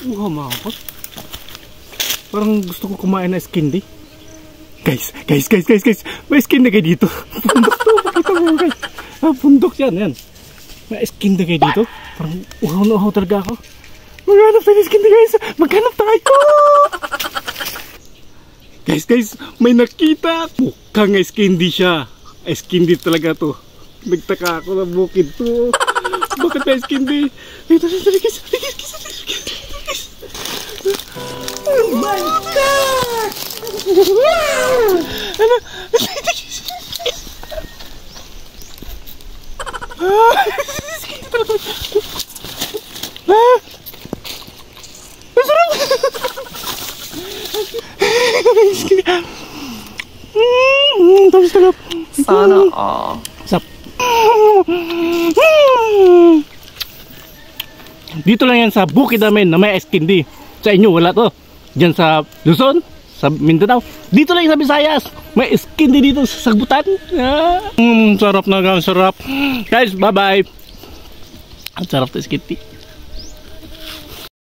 Humapot. Parang gusto ko kumain na skindi. Guys. May skindi kayo dito. Bundok to. Pakita mo guys. Bundok yan. May skindi kayo dito. Parang uhaw na uhaw talaga ako. Maghanap tayo ng skindi guys. Maghanap tayo. Guys. May nakita. Mukhang skindi siya. Skindi talaga to. Nagtaka ako na bukid to. Bakit may skindi? Dito guys. Oh my God! Ano? Sana all. Sap. Dito lang yan sa bukid namin na may skindi. Sa inyo wala to. Diyan sa Luzon, sa Mindanao. Dito lang sa Visayas. May skindi dito sa sagbutan. Sarap na gang sarap. Guys, bye-bye. Ang sarap to skindi.